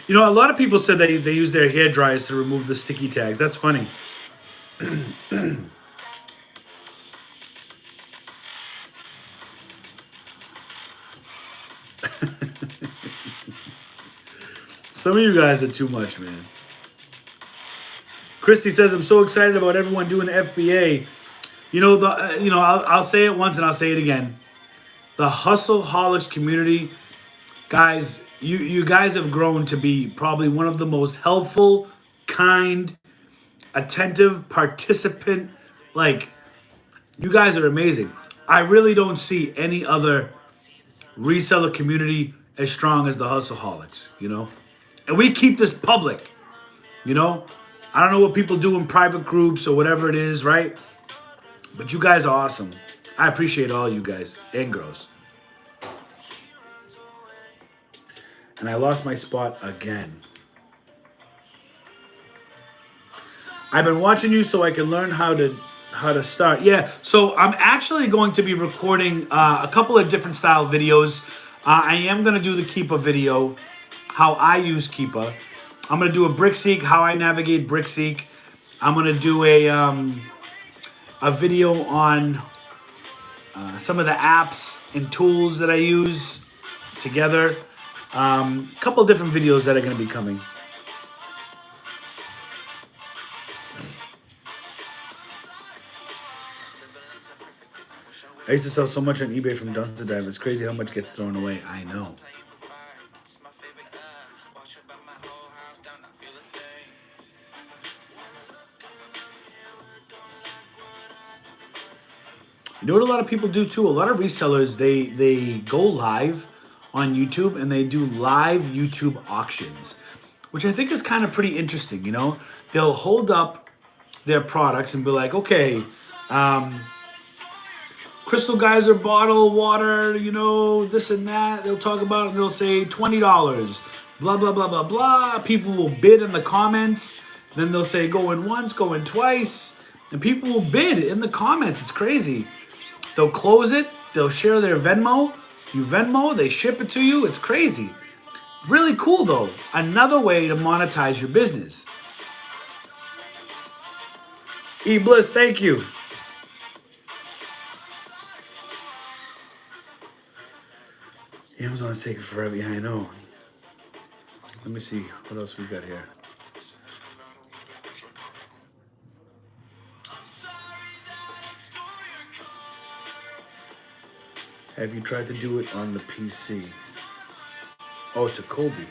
A lot of people said they use their hair dryers to remove the sticky tags. That's funny. Some of you guys are too much, man. Christy says, I'm so excited about everyone doing FBA. I'll say it once and I'll say it again. The Hustleholics community, guys, you guys have grown to be probably one of the most helpful, kind, attentive, participant. Like, you guys are amazing. I really don't see any other reseller community as strong as the Hustleholics, And we keep this public, I don't know what people do in private groups or whatever it is, right? But you guys are awesome. I appreciate all you guys and girls. And I lost my spot again. I've been watching you so I can learn how to start. Yeah, so I'm actually going to be recording a couple of different style videos. I am going to do the Keepa video, how I use Keepa. I'm going to do a BrickSeek, how I navigate BrickSeek. I'm going to do a video on some of the apps and tools that I use together. A couple different videos that are going to be coming. I used to sell so much on eBay from dumpster dive. It's crazy how much gets thrown away. I know. You know what a lot of people do too? A lot of resellers, they go live on YouTube and they do live YouTube auctions, which I think is kind of pretty interesting, They'll hold up their products and be like, okay, Crystal Geyser bottle, water, this and that. They'll talk about it and they'll say $20. blah, blah, blah, blah, blah. People will bid in the comments. Then they'll say, go in once, go in twice. And people will bid in the comments. It's crazy. They'll close it. They'll share their Venmo. You Venmo, they ship it to you. It's crazy. Really cool, though. Another way to monetize your business. E-Bliss, thank you. Amazon's taking forever. Yeah, I know. Let me see what else we got here. Have you tried to do it on the PC? Oh, it's a Kobe.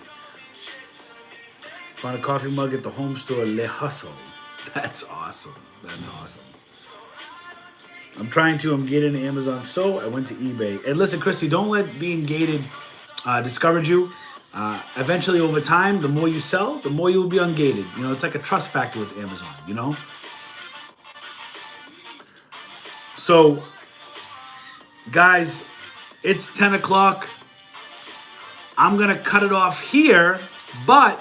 Found a coffee mug at the home store, Le Hustle. That's awesome. That's awesome. I'm getting to Amazon, so I went to eBay. And listen, Christy, don't let being gated discourage you. Eventually, over time, the more you sell, the more you will be ungated. You know, it's like a trust factor with Amazon, you know? So, guys, it's 10 o'clock. I'm going to cut it off here, but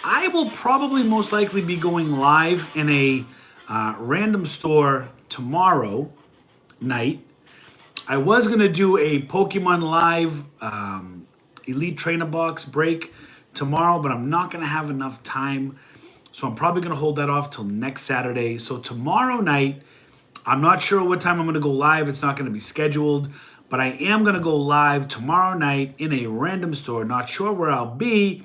I will probably most likely be going live in a random store tomorrow night. I was going to do a Pokemon Live Elite Trainer Box break tomorrow, but I'm not going to have enough time. So I'm probably going to hold that off till next Saturday. So tomorrow night, I'm not sure what time I'm going to go live. It's not going to be scheduled, but I am going to go live tomorrow night in a random store. Not sure where I'll be.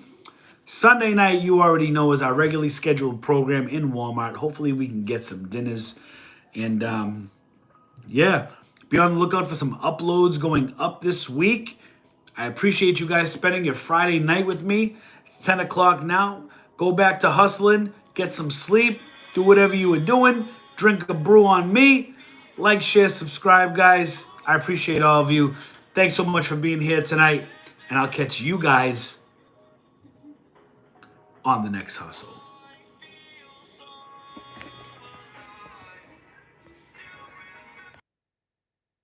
Sunday night, you already know, is our regularly scheduled program in Walmart. Hopefully we can get some dinners. And yeah, be on the lookout for some uploads going up this week. I appreciate you guys spending your Friday night with me. It's 10 o'clock now. Go back to hustling, get some sleep, do whatever you were doing, drink a brew on me. Like, share, subscribe, guys. I appreciate all of you. Thanks so much for being here tonight, and I'll catch you guys on the next hustle.